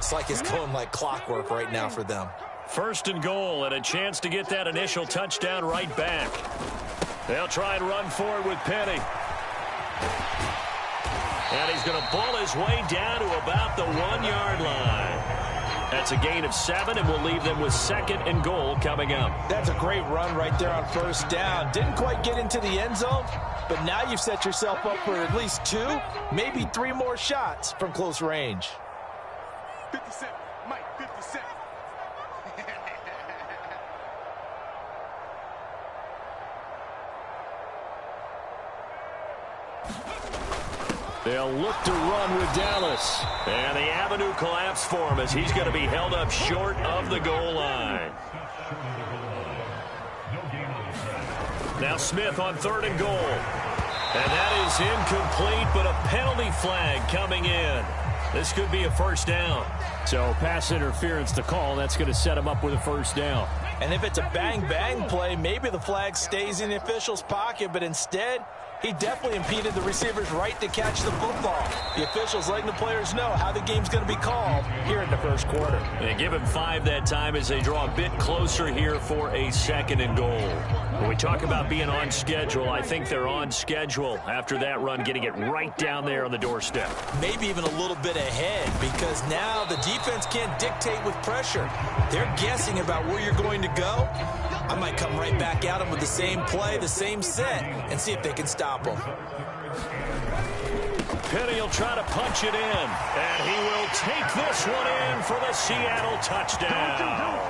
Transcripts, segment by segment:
looks like it's going like clockwork right now for them. First and goal, and a chance to get that initial touchdown right back. They'll try and run forward with Penny. And he's going to pull his way down to about the 1-yard line. That's a gain of 7, and we'll leave them with second and goal coming up. That's a great run right there on first down. Didn't quite get into the end zone, but now you've set yourself up for at least 2, maybe 3 more shots from close range. 57, Mike, 57. They'll look to run with Dallas. And the avenue collapsed for him as he's going to be held up short of the goal line. Now Smith on third and goal. And that is incomplete, but a penalty flag coming in. This could be a first down. So pass interference to call. That's going to set him up with a first down. And if it's a bang-bang play, maybe the flag stays in the official's pocket, but instead, he definitely impeded the receiver's right to catch the football. The officials letting the players know how the game's going to be called here in the first quarter. They give him 5 that time as they draw a bit closer here for a second and goal. When we talk about being on schedule, I think they're on schedule after that run, getting it right down there on the doorstep. Maybe even a little bit ahead, because now the defense can't dictate with pressure. They're guessing about where you're going to go. I might come right back at them with the same play, the same set, and see if they can stop them. Penny will try to punch it in, and he will take this one in for the Seattle touchdown.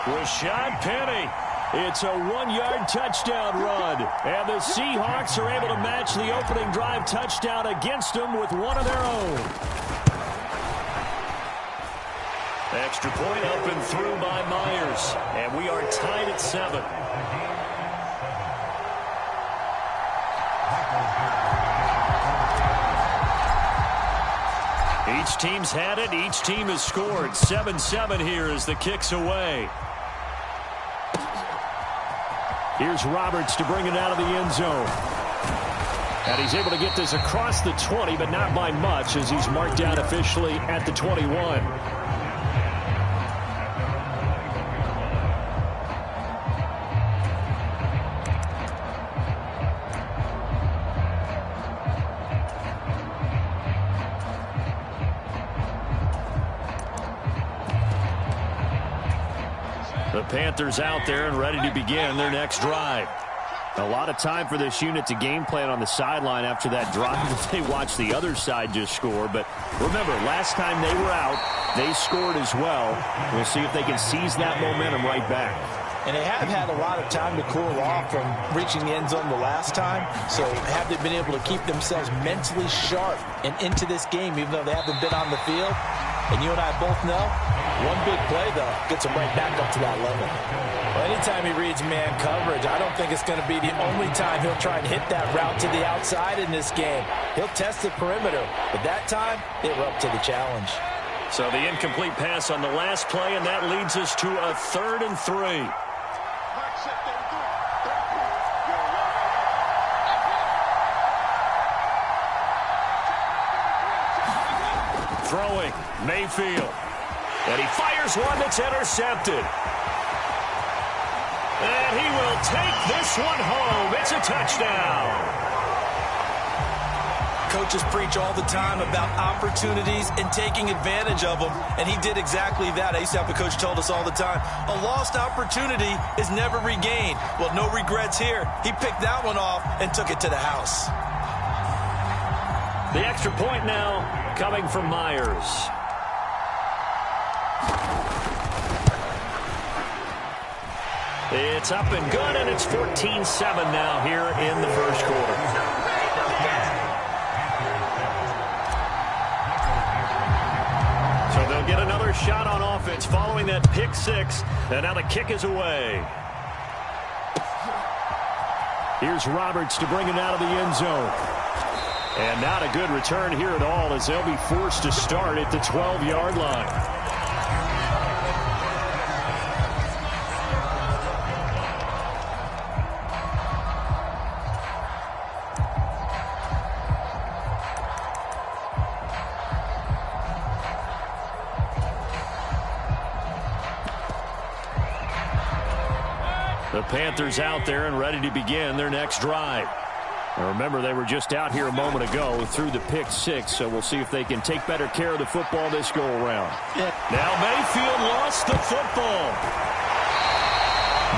Rashad Penny. It's a 1-yard touchdown run, and the Seahawks are able to match the opening drive touchdown against them with one of their own. Extra point up and through by Myers, and we are tied at 7. Each team's had it. Each team has scored. 7-7 here as the kick's away. Here's Roberts to bring it out of the end zone. And he's able to get this across the 20, but not by much as he's marked down officially at the 21. The Panthers out there and ready to begin their next drive. A lot of time for this unit to game plan on the sideline after that drive that they watched the other side just score. But remember, last time they were out, they scored as well. We'll see if they can seize that momentum right back. And they have had a lot of time to cool off from reaching the end zone the last time. So have they been able to keep themselves mentally sharp and into this game, even though they haven't been on the field? And you and I both know, one big play, though, gets them right back up to that level. Well, anytime he reads man coverage, I don't think it's going to be the only time he'll try and hit that route to the outside in this game. He'll test the perimeter, but that time, they were up to the challenge. So the incomplete pass on the last play, and that leads us to a 3rd and 3. Throwing, Mayfield. And he fires one that's intercepted. And he will take this one home. It's a touchdown. Coaches preach all the time about opportunities and taking advantage of them, and he did exactly that. I used to have a coach told us all the time, a lost opportunity is never regained. Well, no regrets here. He picked that one off and took it to the house. The extra point now coming from Myers. It's up and good, and it's 14-7 now here in the first quarter. So they'll get another shot on offense following that pick 6, and now the kick is away. Here's Roberts to bring it out of the end zone. And not a good return here at all as they'll be forced to start at the 12-yard line. The Panthers out there and ready to begin their next drive. Now remember, they were just out here a moment ago through the pick six, so we'll see if they can take better care of the football this go-around. Now Mayfield lost the football.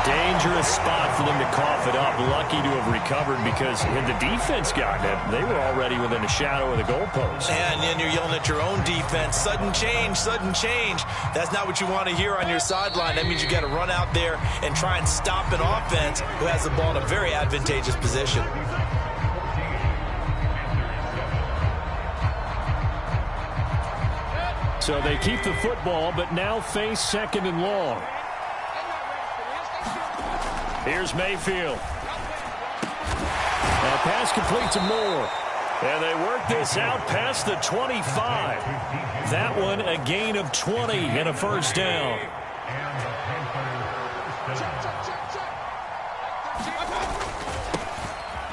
Dangerous spot for them to cough it up. Lucky to have recovered because had the defense gotten it, they were already within the shadow of the goalpost. And then you're yelling at your own defense. Sudden change, sudden change. That's not what you want to hear on your sideline. That means you got to run out there and try and stop an offense who has the ball in a very advantageous position. So they keep the football, but now face second and long. Here's Mayfield. Now pass complete to Moore. And they work this out past the 25. That one a gain of 20 and a first down.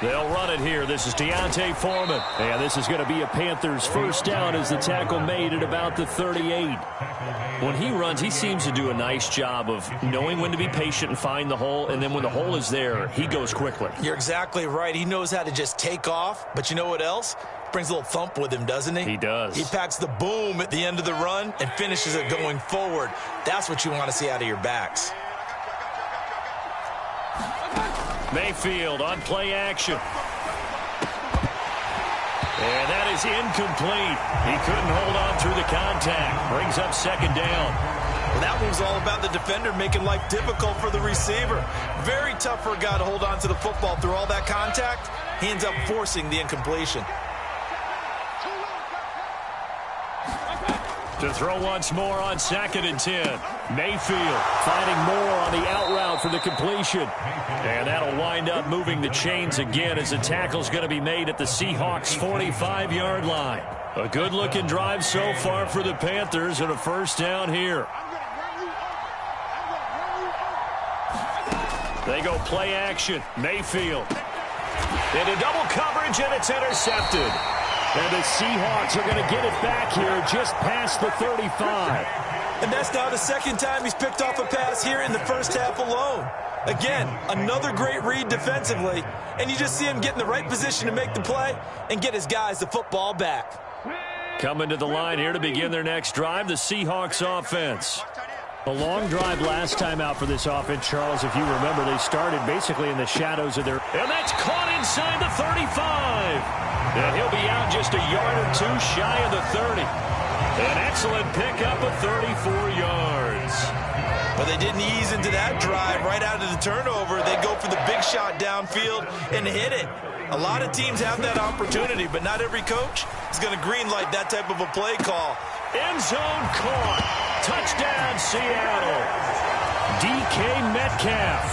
They'll run it here. This is Deontay Foreman. And this is going to be a Panthers first down as the tackle made at about the 38. When he runs, he seems to do a nice job of knowing when to be patient and find the hole. And then when the hole is there, he goes quickly. You're exactly right. He knows how to just take off. But you know what else? Brings a little thump with him, doesn't he? He does. He packs the boom at the end of the run and finishes it going forward. That's what you want to see out of your backs. Mayfield on play action. And that is incomplete. He couldn't hold on through the contact. Brings up second down. Well, that one's all about the defender making life difficult for the receiver. Very tough for a guy to hold on to the football through all that contact. He ends up forcing the incompletion. To throw once more on 2nd and 10. Mayfield finding Moore on the out route for the completion. And that'll wind up moving the chains again as the tackle's going to be made at the Seahawks' 45-yard line. A good-looking drive so far for the Panthers and a first down here. They go play action. Mayfield. Into double coverage, and it's intercepted. And the Seahawks are going to get it back here just past the 35. And that's now the second time he's picked off a pass here in the first half alone. Again, another great read defensively, and you just see him get in the right position to make the play and get his guys the football back. Coming to the line here to begin their next drive, the Seahawks offense. A long drive last time out for this offense, Charles. If you remember, they started basically in the shadows of their... And that's caught inside the 35. And he'll be out just a yard or two shy of the 30. An excellent pickup of 34 yards. But they didn't ease into that drive right out of the turnover. They go for the big shot downfield and hit it. A lot of teams have that opportunity, but not every coach is going to greenlight that type of a play call. End zone caught. Touchdown, Seattle. DK Metcalf,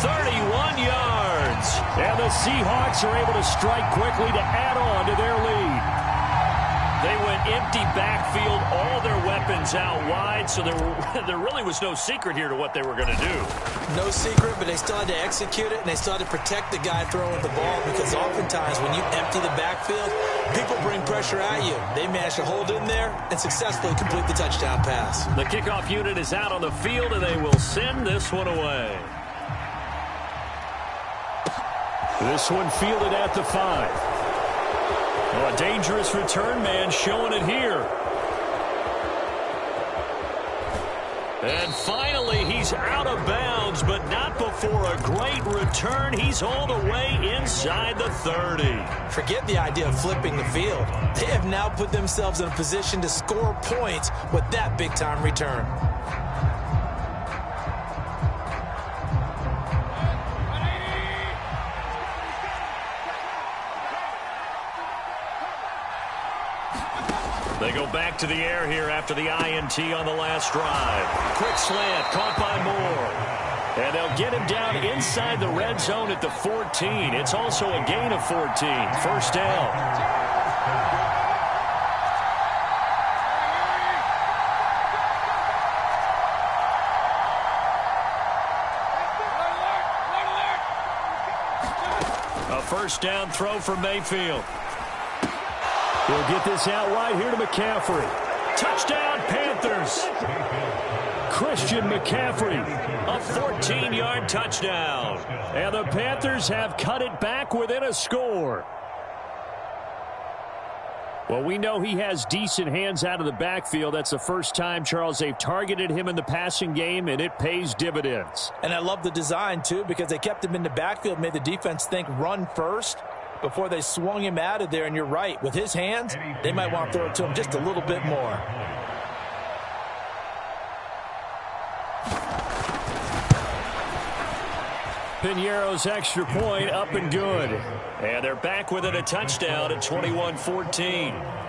31 yards. And the Seahawks are able to strike quickly to add on to their lead. They went empty backfield, all their weapons out wide, so there really was no secret here to what they were going to do. No secret, but they still had to execute it, and they still had to protect the guy throwing the ball, because oftentimes when you empty the backfield, people bring pressure at you. They managed to hold in there and successfully complete the touchdown pass. The kickoff unit is out on the field, and they will send this one away. This one fielded at the 5. Oh, a dangerous return man showing it here. And finally, he's out of bounds, but not before a great return. He's all the way inside the 30. Forget the idea of flipping the field. They have now put themselves in a position to score points with that big-time return. They go back to the air here after the INT on the last drive. Quick slant, caught by Moore. And they'll get him down inside the red zone at the 14. It's also a gain of 14. First down. A first down throw for Mayfield. He'll get this out right here to McCaffrey. Touchdown, Panthers. Christian McCaffrey. A 14-yard touchdown. And the Panthers have cut it back within a score. Well, we know he has decent hands out of the backfield. That's the first time, Charles, they've targeted him in the passing game, and it pays dividends. And I love the design, too, because they kept him in the backfield, made the defense think run first before they swung him out of there. And you're right, with his hands, they might want to throw it to him just a little bit more. Piñeiro's extra point up and good. And they're back within a touchdown at 21-14.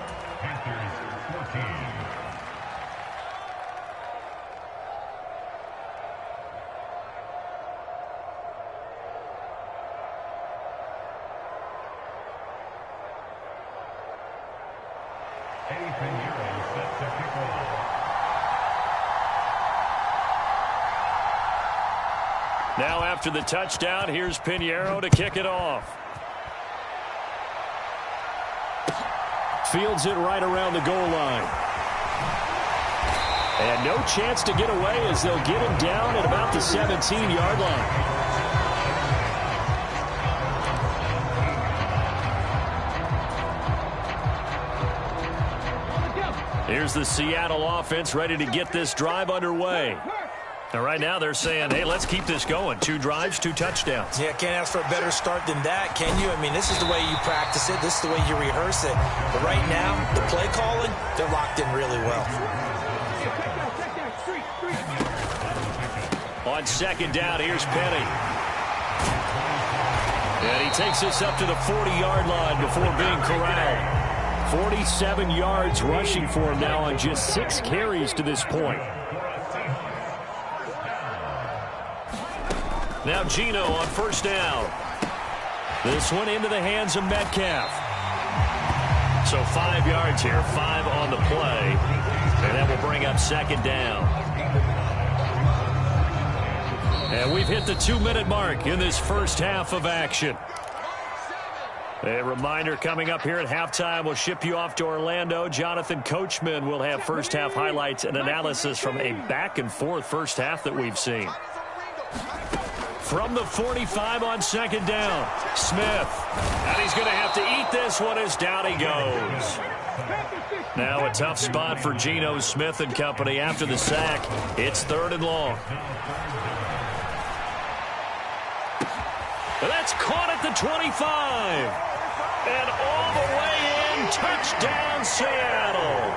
Now after the touchdown, here's Piñeiro to kick it off. Fields it right around the goal line. And no chance to get away as they'll get him down at about the 17-yard line. Here's the Seattle offense ready to get this drive underway. And right now they're saying, hey, let's keep this going. 2 drives, 2 touchdowns. Yeah, can't ask for a better start than that, can you? I mean, this is the way you practice it. This is the way you rehearse it. But right now, the play calling, they're locked in really well. On second down, here's Penny. And he takes this up to the 40-yard line before being corralled. 47 yards rushing for him now on just 6 carries to this point. Now Gino on first down. This one into the hands of Metcalf. So 5 yards here, 5 on the play. And that will bring up second down. And we've hit the 2-minute mark in this first half of action. A reminder coming up here at halftime, we'll ship you off to Orlando. Jonathan Coachman will have first half highlights and analysis from a back-and-forth first half that we've seen. From the 45 on second down, Smith. And he's going to have to eat this one as down he goes. Now a tough spot for Geno Smith and company after the sack. It's 3rd and long. That's caught at the 25. And all the way in, touchdown Seattle.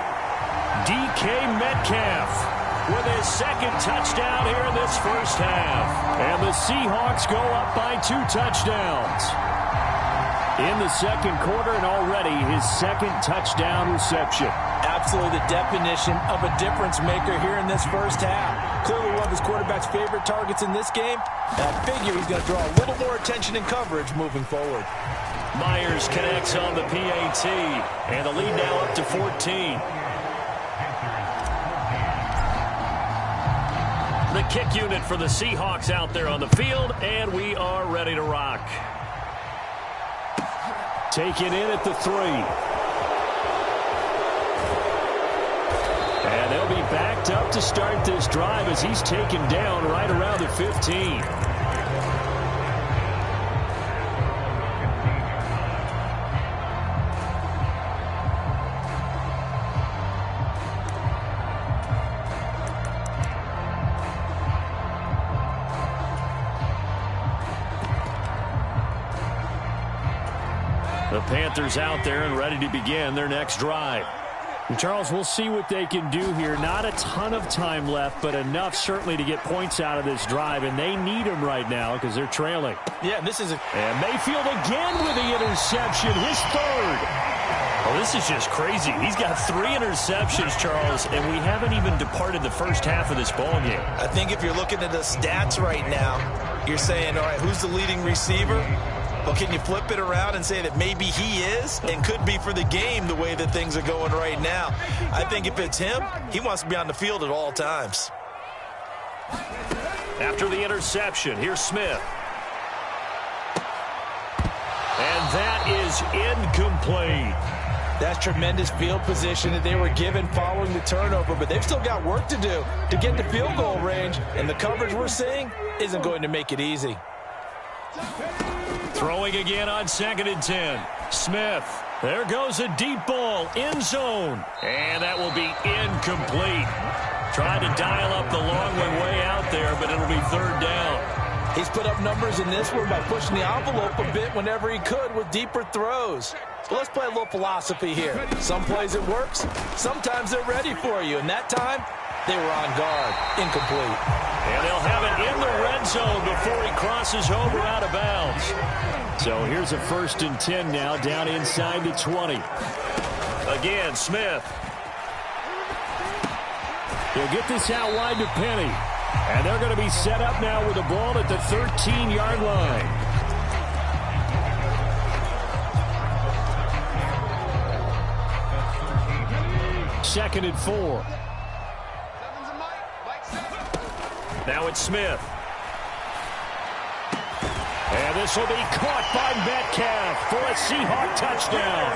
DK Metcalf with his second touchdown here in this first half. And the Seahawks go up by 2 touchdowns. In the second quarter and already his second touchdown reception. Absolutely the definition of a difference maker here in this first half. Clearly one of his quarterback's favorite targets in this game. And I figure he's going to draw a little more attention and coverage moving forward. Myers connects on the PAT. And the lead now up to 14. The kick unit for the Seahawks out there on the field. And we are ready to rock. Taken in at the 3. And they'll be backed up to start this drive as he's taken down right around the 15. The Panthers out there and ready to begin their next drive. And Charles, we'll see what they can do here. Not a ton of time left, but enough certainly to get points out of this drive, and they need them right now because they're trailing. Yeah, this is And Mayfield again with the interception, his 3rd. Oh, this is just crazy. He's got 3 interceptions, Charles, and we haven't even departed the first half of this ball game. I think if you're looking at the stats right now, you're saying, all right, who's the leading receiver? Well, can you flip it around and say that maybe he is and could be for the game the way that things are going right now? I think if it's him, he wants to be on the field at all times. After the interception, here's Smith. And that is incomplete. That's tremendous field position that they were given following the turnover, but they've still got work to do to get to field goal range, and the coverage we're seeing isn't going to make it easy. Throwing again on 2nd and 10. Smith. There goes a deep ball, end zone, and that will be incomplete. Trying to dial up the long one way out there, but it'll be 3rd down. He's put up numbers in this one by pushing the envelope a bit whenever he could with deeper throws. So let's play a little philosophy here. Some plays it works, sometimes they're ready for you, and that time they were on guard. Incomplete. And they'll have it in the red zone before he crosses over out of bounds. So here's a 1st and 10 now, down inside the 20. Again, Smith. He'll get this out wide to Penny. And they're going to be set up now with the ball at the 13-yard line. Second and 4. Now it's Smith. And this will be caught by Metcalf for a Seahawk touchdown.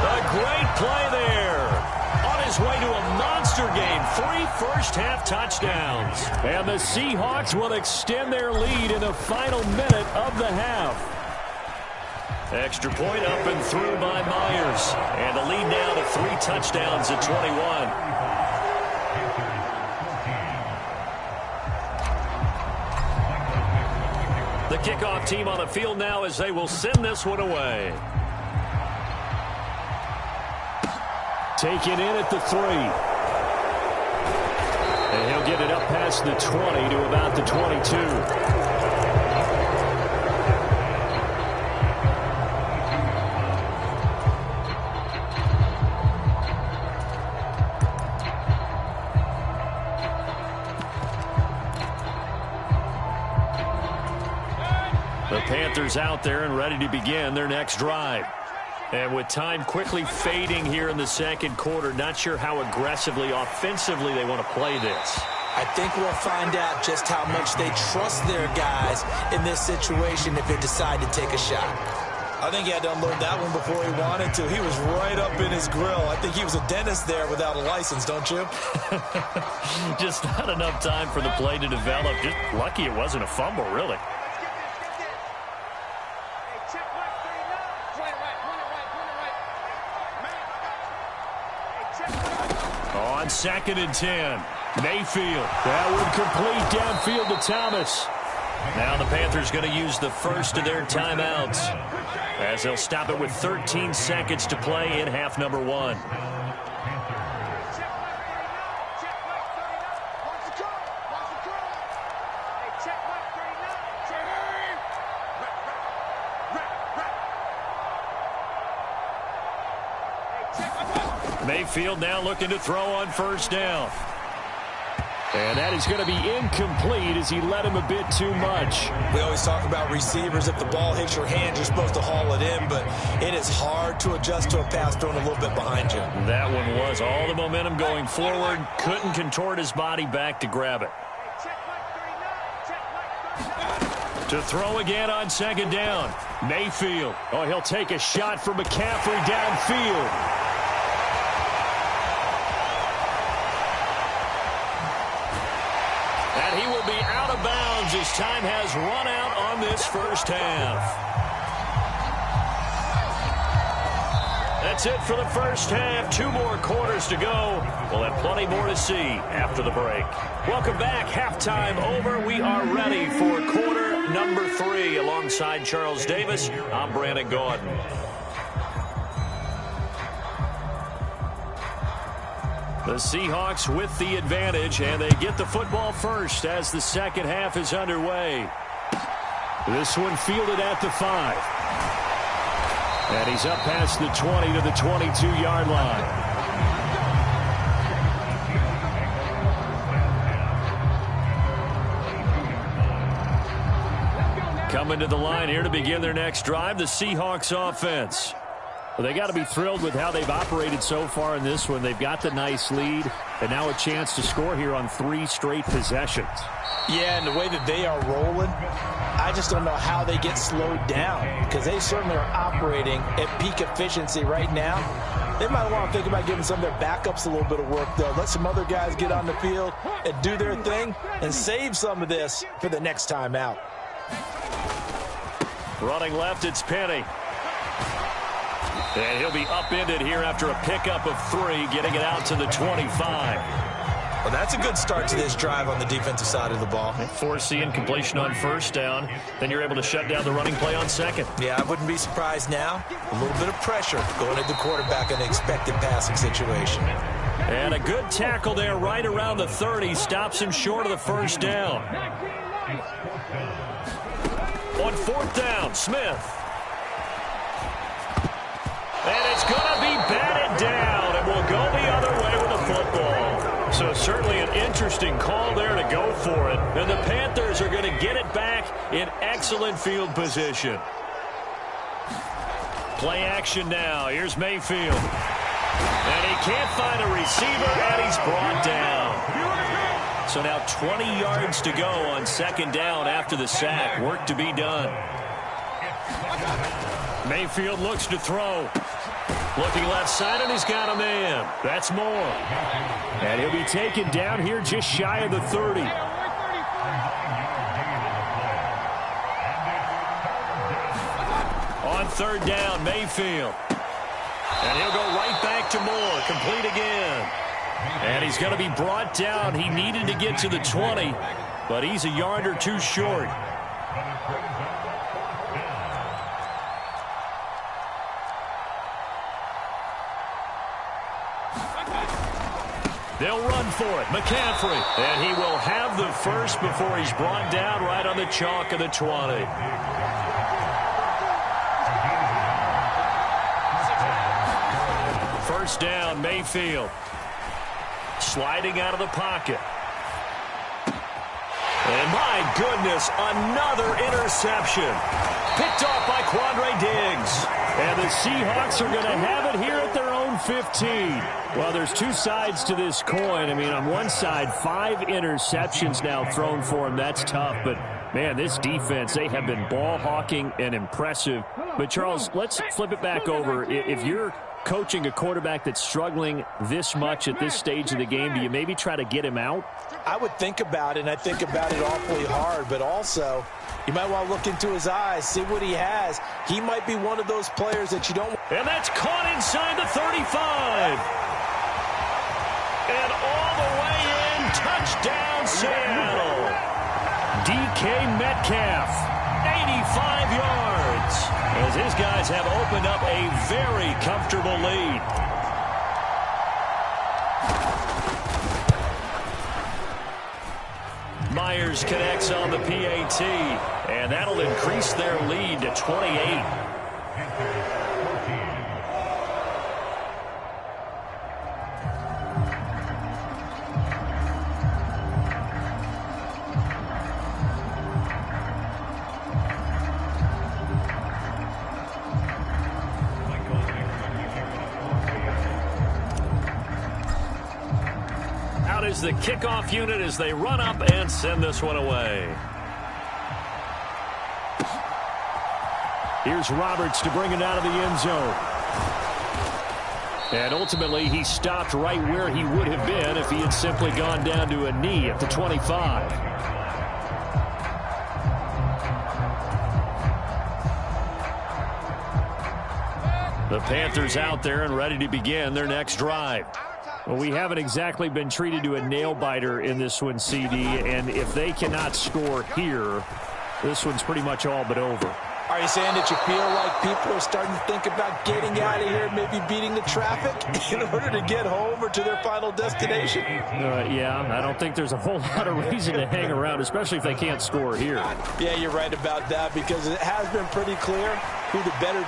A great play there. On his way to a monster game. 3 first-half touchdowns. And the Seahawks will extend their lead in the final minute of the half. Extra point up and through by Myers. And the lead now to 3 touchdowns at 21. The kickoff team on the field now as they will send this one away. Taken in at the 3. And he'll get it up past the 20 to about the 22. The Panthers out there and ready to begin their next drive. And with time quickly fading here in the second quarter, not sure how aggressively, offensively they want to play this. I think we'll find out just how much they trust their guys in this situation if they decide to take a shot. I think he had to unload that one before he wanted to. He was right up in his grill. I think he was a dentist there without a license, don't you? Just not enough time for the play to develop. Just lucky it wasn't a fumble, really. On 2nd and 10. Mayfield. That would complete downfield to Thomas. Now the Panthers going to use the first of their timeouts as they'll stop it with 13 seconds to play in half number 1. Mayfield now looking to throw on 1st down. And that is going to be incomplete as he led him a bit too much. We always talk about receivers. If the ball hits your hand, you're supposed to haul it in, but it is hard to adjust to a pass thrown a little bit behind you. That one was all the momentum going forward. Couldn't contort his body back to grab it. To throw again on 2nd down. Mayfield. Oh, he'll take a shot for McCaffrey downfield. And he will be out of bounds as time has run out on this first half. That's it for the first half. 2 more quarters to go. We'll have plenty more to see after the break. Welcome back. Halftime over. We are ready for quarter number 3. Alongside Charles Davis, I'm Brandon Gordon. The Seahawks with the advantage, and they get the football first as the second half is underway. This one fielded at the 5. And he's up past the 20 to the 22-yard line. Coming to the line here to begin their next drive, the Seahawks offense. Well, they got to be thrilled with how they've operated so far in this one. They've got the nice lead, and now a chance to score here on 3 straight possessions. Yeah, and the way that they are rolling, I just don't know how they get slowed down, because they certainly are operating at peak efficiency right now. They might want to think about giving some of their backups a little bit of work, though. Let some other guys get on the field and do their thing and save some of this for the next time out. Running left, it's Penny. And he'll be upended here after a pickup of 3, getting it out to the 25. Well, that's a good start to this drive on the defensive side of the ball. Forcing incompletion on first down. Then you're able to shut down the running play on second. Yeah, I wouldn't be surprised now. A little bit of pressure going at the quarterback in an expected passing situation. And a good tackle there right around the 30. Stops him short of the first down. On 4th down, Smith. And it's going to be batted down, and we'll go the other way with the football. So certainly an interesting call there to go for it. And the Panthers are going to get it back in excellent field position. Play action now. Here's Mayfield. And he can't find a receiver, and he's brought down. So now 20 yards to go on 2nd down after the sack. Work to be done. Mayfield looks to throw. Looking left side, and he's got a man. That's Moore. And he'll be taken down here just shy of the 30. On 3rd down, Mayfield. And he'll go right back to Moore. Complete again. And he's going to be brought down. He needed to get to the 20, but he's a yard or 2 short. They'll run for it. McCaffrey. And he will have the first before he's brought down right on the chalk of the 20. First down, Mayfield. Sliding out of the pocket. And my goodness, another interception. Picked off by Quandre Diggs. And the Seahawks are going to have it here at their own 15. Well, there's 2 sides to this coin. I mean, on one side, 5 interceptions now thrown for him. That's tough. But, man, this defense, they have been ball hawking and impressive. But, Charles, let's flip it back over. If you're coaching a quarterback that's struggling this much at this stage of the game, do you maybe try to get him out? I would think about it, and I think about it awfully hard, but also you might want to look into his eyes, see what he has. He might be one of those players that you don't. And that's caught inside the 35. And all the way in, touchdown Seattle. DK Metcalf, 85 yards, as his guys have opened up a very comfortable lead. Myers connects on the PAT, and that'll increase their lead to 28. Is the kickoff unit as they run up and send this one away. Here's Roberts to bring it out of the end zone. And ultimately, he stopped right where he would have been if he had simply gone down to a knee at the 25. The Panthers out there and ready to begin their next drive. Well, we haven't exactly been treated to a nail-biter in this one, CD, and if they cannot score here, this one's pretty much all but over. Are you saying that you feel like people are starting to think about getting out of here, maybe beating the traffic in order to get home or to their final destination? Yeah, I don't think there's a whole lot of reason to hang around, especially if they can't score here. Yeah, you're right about that, because it has been pretty clear who the better